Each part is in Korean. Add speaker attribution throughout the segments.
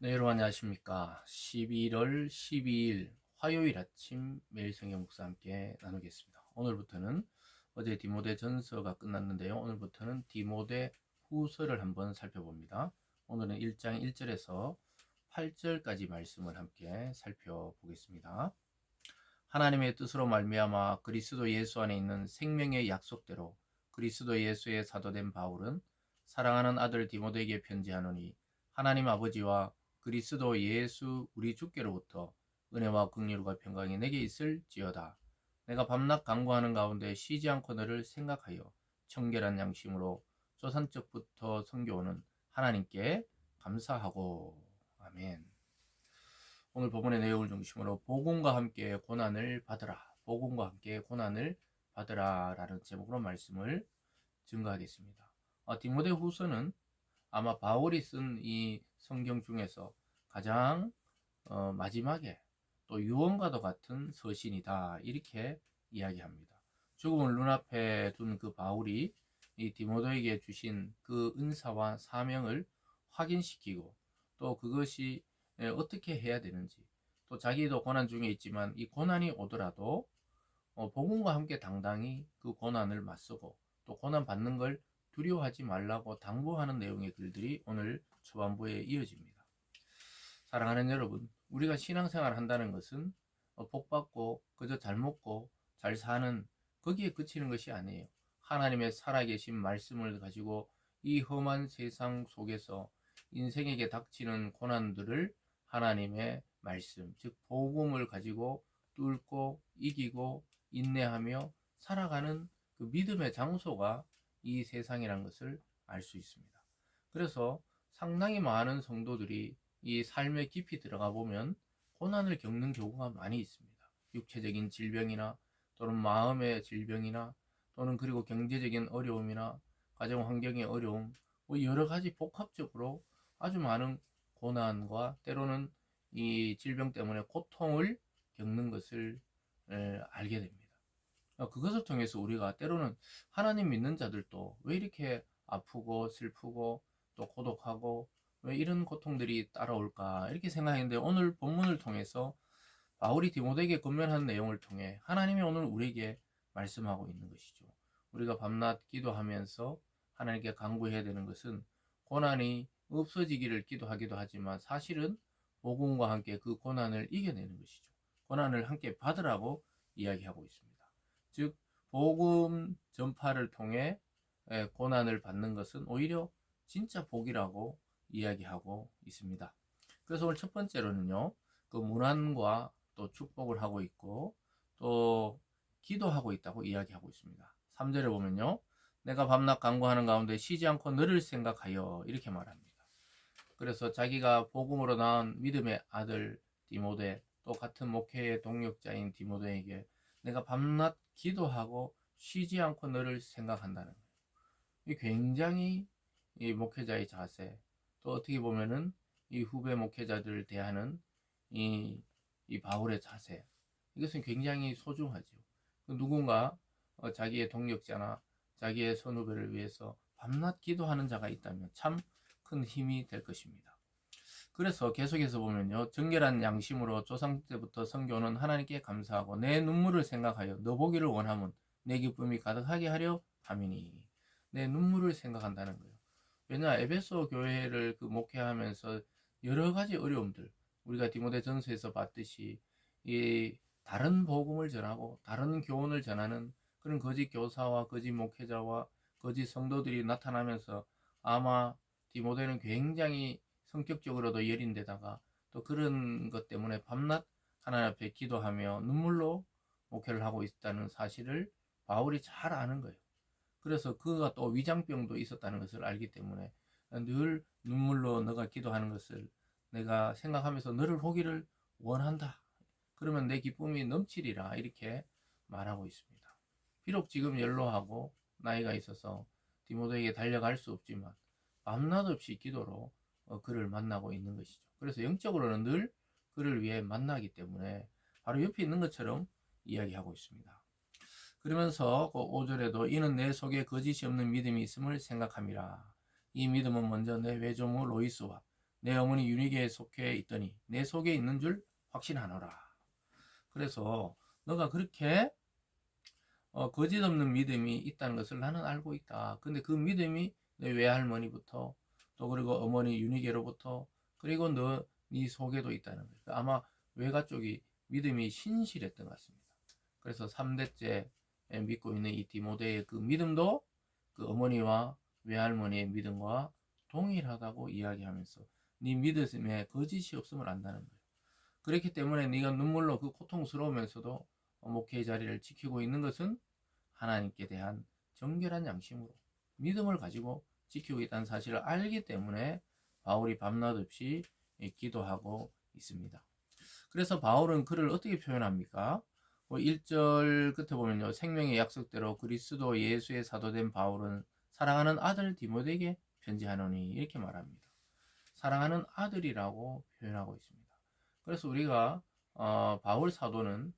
Speaker 1: 네, 여러분 안녕하십니까. 11월 12일 화요일 아침 매일 성경 묵상 함께 나누겠습니다. 오늘부터는 어제 디모데 전서가 끝났는데요. 오늘부터는 디모데 후서를 한번 살펴봅니다. 오늘은 1장 1절에서 8절까지 말씀을 함께 살펴보겠습니다. 하나님의 뜻으로 말미암아 그리스도 예수 안에 있는 생명의 약속대로 그리스도 예수의 사도된 바울은 사랑하는 아들 디모데에게 편지하노니 하나님 아버지와 그리스도 예수 우리 주께로부터 은혜와 긍휼과 평강이 내게 있을지어다. 내가 밤낮 간구하는 가운데 쉬지 않고 너를 생각하여 청결한 양심으로 조산적부터 섬겨오는 하나님께 감사하고. 아멘. 오늘 본문의 내용을 중심으로 복음과 함께 고난을 받으라, 복음과 함께 고난을 받으라 라는 제목으로 말씀을 증거하겠습니다. 디모데 후서는 아마 바울이 쓴 이 성경 중에서 가장 마지막에 또 유언과도 같은 서신이다, 이렇게 이야기합니다. 죽음을 눈앞에 둔 그 바울이 이 디모데에게 주신 그 은사와 사명을 확인시키고 또 그것이 어떻게 해야 되는지, 또 자기도 고난 중에 있지만 이 고난이 오더라도 복음과 함께 당당히 그 고난을 맞서고 또 고난 받는 걸 두려워하지 말라고 당부하는 내용의 글들이 오늘 초반부에 이어집니다. 사랑하는 여러분, 우리가 신앙생활 한다는 것은 복 받고 그저 잘 먹고 잘 사는 거기에 그치는 것이 아니에요. 하나님의 살아계신 말씀을 가지고 이 험한 세상 속에서 인생에게 닥치는 고난들을 하나님의 말씀, 즉 복음을 가지고 뚫고 이기고 인내하며 살아가는 그 믿음의 장소가 이 세상이라는 것을 알 수 있습니다. 그래서 상당히 많은 성도들이 이 삶에 깊이 들어가 보면 고난을 겪는 경우가 많이 있습니다. 육체적인 질병이나 또는 마음의 질병이나 또는 그리고 경제적인 어려움이나 가정 환경의 어려움, 뭐 여러 가지 복합적으로 아주 많은 고난과 때로는 이 질병 때문에 고통을 겪는 것을 알게 됩니다. 그것을 통해서 우리가 때로는 하나님 믿는 자들도 왜 이렇게 아프고 슬프고 또 고독하고 왜 이런 고통들이 따라올까, 이렇게 생각했는데 오늘 본문을 통해서 바울이 디모데에게 권면한 내용을 통해 하나님이 오늘 우리에게 말씀하고 있는 것이죠. 우리가 밤낮 기도하면서 하나님께 간구해야 되는 것은 고난이 없어지기를 기도하기도 하지만 사실은 복음과 함께 그 고난을 이겨내는 것이죠. 고난을 함께 받으라고 이야기하고 있습니다. 즉 복음 전파를 통해 고난을 받는 것은 오히려 진짜 복이라고 이야기하고 있습니다. 그래서 오늘 첫 번째로는요, 그 문안과 또 축복을 하고 있고 또 기도하고 있다고 이야기하고 있습니다. 3절에 보면요, 내가 밤낮 간구하는 가운데 쉬지 않고 너를 생각하여, 이렇게 말합니다. 그래서 자기가 복음으로 낳은 믿음의 아들 디모데, 또 같은 목회의 동력자인 디모데에게 내가 밤낮 기도하고 쉬지 않고 너를 생각한다는 거예요. 이 굉장히 이 목회자의 자세, 또 어떻게 보면은 이 후배 목회자들을 대하는 이, 이 바울의 자세, 이것은 굉장히 소중하죠. 누군가 자기의 동력자나 자기의 선후배를 위해서 밤낮 기도하는 자가 있다면 참 큰 힘이 될 것입니다. 그래서 계속해서 보면요, 정결한 양심으로 조상 때부터 섬겨오는 하나님께 감사하고 내 눈물을 생각하여 너 보기를 원하면 내 기쁨이 가득하게 하려 함이니, 내 눈물을 생각한다는 거예요. 왜냐, 에베소 교회를 그 목회하면서 여러 가지 어려움들, 우리가 디모데 전서에서 봤듯이 이 다른 복음을 전하고 다른 교훈을 전하는 그런 거짓 교사와 거짓 목회자와 거짓 성도들이 나타나면서 아마 디모데는 굉장히 성격적으로도 여린 데다가 또 그런 것 때문에 밤낮 하나님 앞에 기도하며 눈물로 목회를 하고 있다는 사실을 바울이 잘 아는 거예요. 그래서 그가 또 위장병도 있었다는 것을 알기 때문에 늘 눈물로 너가 기도하는 것을 내가 생각하면서 너를 보기를 원한다. 그러면 내 기쁨이 넘치리라, 이렇게 말하고 있습니다. 비록 지금 연로하고 나이가 있어서 디모데에게 달려갈 수 없지만 밤낮 없이 기도로 그를 만나고 있는 것이죠. 그래서 영적으로는 늘 그를 위해 만나기 때문에 바로 옆에 있는 것처럼 이야기하고 있습니다. 그러면서 그 5절에도 이는 내 속에 거짓이 없는 믿음이 있음을 생각함이라. 이 믿음은 먼저 내 외조모 로이스와 내 어머니 유니게에 속해 있더니 내 속에 있는 줄 확신하노라. 그래서 너가 그렇게 거짓 없는 믿음이 있다는 것을 나는 알고 있다. 근데 그 믿음이 내 외할머니부터 또 그리고 어머니 유니게로부터 그리고 네 속에도 있다는 거예요. 아마 외가 쪽이 믿음이 신실했던 것 같습니다. 그래서 3대째 믿고 있는 이 디모데의 그 믿음도 그 어머니와 외할머니의 믿음과 동일하다고 이야기하면서 네 믿음에 거짓이 없음을 안다는 거예요. 그렇기 때문에 네가 눈물로 그 고통스러우면서도 목회의 자리를 지키고 있는 것은 하나님께 대한 정결한 양심으로 믿음을 가지고 지키고 있다는 사실을 알기 때문에 바울이 밤낮 없이 기도하고 있습니다. 그래서 바울은 그를 어떻게 표현합니까? 1절 끝에 보면요. 생명의 약속대로 그리스도 예수의 사도된 바울은 사랑하는 아들 디모데에게 편지하노니 이렇게 말합니다. 사랑하는 아들이라고 표현하고 있습니다. 그래서 우리가 바울 사도는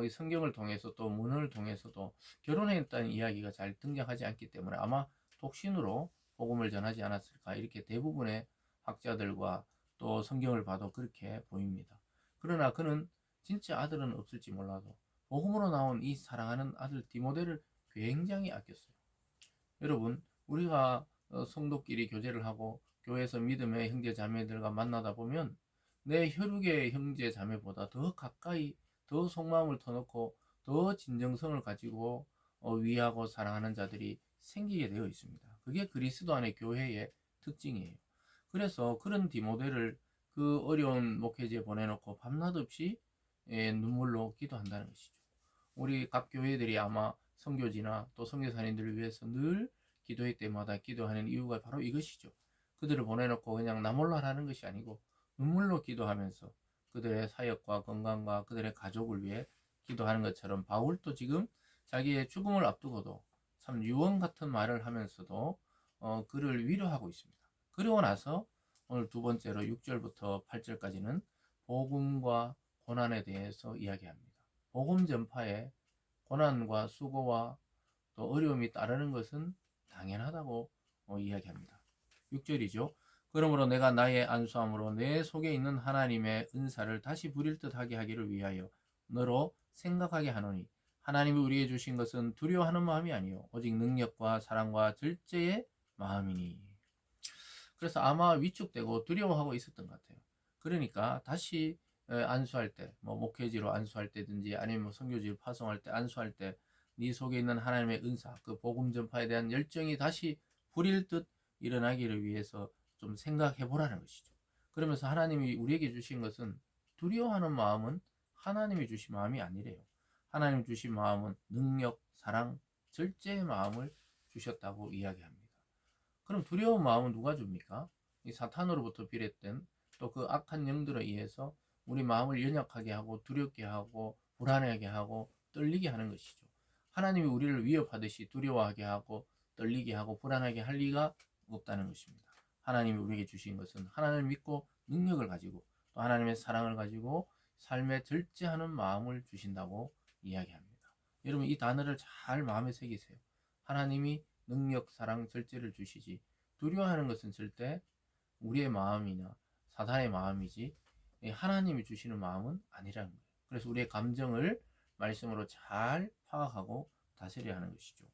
Speaker 1: 이 성경을 통해서 또 문헌을 통해서도 결혼했다는 이야기가 잘 등장하지 않기 때문에 아마 독신으로 복음을 전하지 않았을까 이렇게 대부분의 학자들과 또 성경을 봐도 그렇게 보입니다. 그러나 그는 진짜 아들은 없을지 몰라도 복음으로 나온 이 사랑하는 아들 디모데를 굉장히 아꼈어요. 여러분, 우리가 성도끼리 교제를 하고 교회에서 믿음의 형제 자매들과 만나다 보면 내 혈육의 형제 자매보다 더 가까이 더 속마음을 터놓고 더 진정성을 가지고 위하고 사랑하는 자들이 생기게 되어 있습니다. 그게 그리스도 안의 교회의 특징이에요. 그래서 그런 디모데를 그 어려운 목회지에 보내놓고 밤낮 없이 눈물로 기도한다는 것이죠. 우리 각 교회들이 아마 선교지나 또 선교사님들을 위해서 늘 기도회 때마다 기도하는 이유가 바로 이것이죠. 그들을 보내놓고 그냥 나 몰라 하는 것이 아니고 눈물로 기도하면서 그들의 사역과 건강과 그들의 가족을 위해 기도하는 것처럼 바울도 지금 자기의 죽음을 앞두고도 참 유언 같은 말을 하면서도 그를 위로하고 있습니다. 그리고 나서 오늘 두 번째로 6절부터 8절까지는 복음과 고난에 대해서 이야기합니다. 복음 전파에 고난과 수고와 또 어려움이 따르는 것은 당연하다고 이야기합니다. 6절이죠. 그러므로 내가 나의 안수함으로 내 속에 있는 하나님의 은사를 다시 부릴 듯하게 하기를 위하여 너로 생각하게 하노니 하나님이 우리에게 주신 것은 두려워하는 마음이 아니요 오직 능력과 사랑과 절제의 마음이니. 그래서 아마 위축되고 두려워하고 있었던 것 같아요. 그러니까 다시 안수할 때, 목회지로 안수할 때든지 아니면 선교지를 파송할 때 안수할 때 네 속에 있는 하나님의 은사, 그 복음 전파에 대한 열정이 다시 불일 듯 일어나기를 위해서 좀 생각해 보라는 것이죠. 그러면서 하나님이 우리에게 주신 것은 두려워하는 마음은 하나님이 주신 마음이 아니래요. 하나님 주신 마음은 능력, 사랑, 절제의 마음을 주셨다고 이야기합니다. 그럼 두려운 마음은 누가 줍니까? 이 사탄으로부터 비롯된 또 그 악한 영들에 의해서 우리 마음을 연약하게 하고 두렵게 하고 불안하게 하고 떨리게 하는 것이죠. 하나님이 우리를 위협하듯이 두려워하게 하고 떨리게 하고 불안하게 할 리가 없다는 것입니다. 하나님이 우리에게 주신 것은 하나님을 믿고 능력을 가지고 또 하나님의 사랑을 가지고 삶에 절제하는 마음을 주신다고 이야기합니다. 여러분 이 단어를 잘 마음에 새기세요. 하나님이 능력, 사랑, 절제를 주시지 두려워하는 것은 절대 우리의 마음이나 사단의 마음이지 하나님이 주시는 마음은 아니라는 거예요. 그래서 우리의 감정을 말씀으로 잘 파악하고 다스려야 하는 것이죠.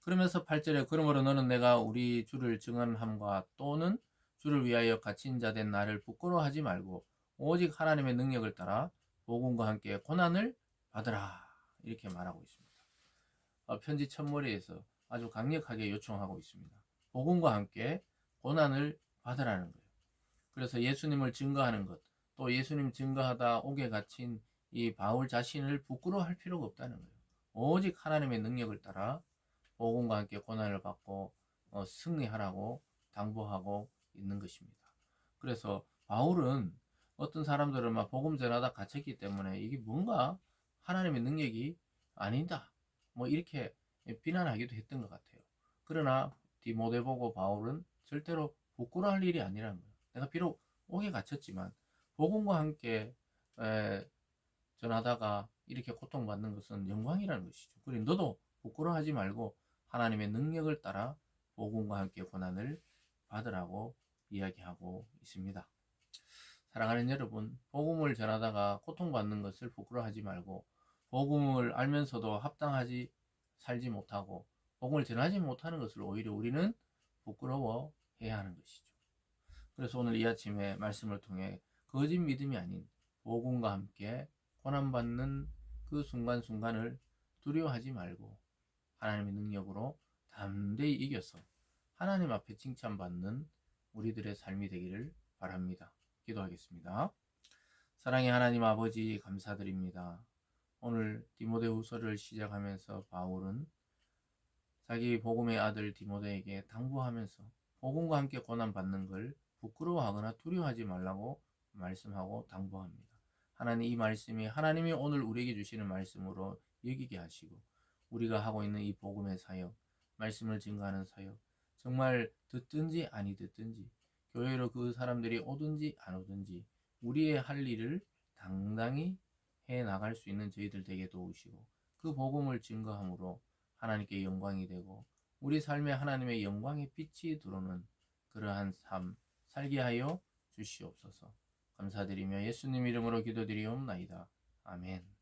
Speaker 1: 그러면서 8절에 그러므로 너는 내가 우리 주를 증언함과 또는 주를 위하여 갇힌 자 된 나를 부끄러워하지 말고 오직 하나님의 능력을 따라 복음과 함께 고난을 받으라 이렇게 말하고 있습니다. 편지 첫머리에서 아주 강력하게 요청하고 있습니다. 복음과 함께 고난을 받으라는 거예요. 그래서 예수님을 증거하는 것, 또 예수님 증거하다 옥에 갇힌 이 바울 자신을 부끄러워할 필요가 없다는 거예요. 오직 하나님의 능력을 따라 복음과 함께 고난을 받고 승리하라고 당부하고 있는 것입니다. 그래서 바울은 어떤 사람들은 막 복음 전하다 갇혔기 때문에 이게 뭔가 하나님의 능력이 아니다. 이렇게 비난하기도 했던 것 같아요. 그러나 디모데 보고 바울은 절대로 부끄러워할 일이 아니라는 거예요. 내가 비록 옥에 갇혔지만 복음과 함께 전하다가 이렇게 고통받는 것은 영광이라는 것이죠. 그리고 너도 부끄러워하지 말고 하나님의 능력을 따라 복음과 함께 고난을 받으라고 이야기하고 있습니다. 사랑하는 여러분, 복음을 전하다가 고통받는 것을 부끄러워하지 말고 복음을 알면서도 합당하지 살지 못하고 복음을 전하지 못하는 것을 오히려 우리는 부끄러워해야 하는 것이죠. 그래서 오늘 이 아침에 말씀을 통해 거짓 믿음이 아닌 복음과 함께 고난받는 그 순간순간을 두려워하지 말고 하나님의 능력으로 담대히 이겨서 하나님 앞에 칭찬받는 우리들의 삶이 되기를 바랍니다. 기도하겠습니다. 사랑의 하나님 아버지 감사드립니다. 오늘 디모데후서를 시작하면서 바울은 자기 복음의 아들 디모데에게 당부하면서 복음과 함께 고난받는 걸 부끄러워하거나 두려워하지 말라고 말씀하고 당부합니다. 하나님, 이 말씀이 하나님이 오늘 우리에게 주시는 말씀으로 여기게 하시고 우리가 하고 있는 이 복음의 사역, 말씀을 증거하는 사역, 정말 듣든지 아니 듣든지 교회로 그 사람들이 오든지 안 오든지 우리의 할 일을 당당히 해 나갈 수 있는 저희들 되게 도우시고 그 복음을 증거함으로 하나님께 영광이 되고 우리 삶에 하나님의 영광의 빛이 들어오는 그러한 삶 살게 하여 주시옵소서. 감사드리며 예수님 이름으로 기도드리옵나이다. 아멘.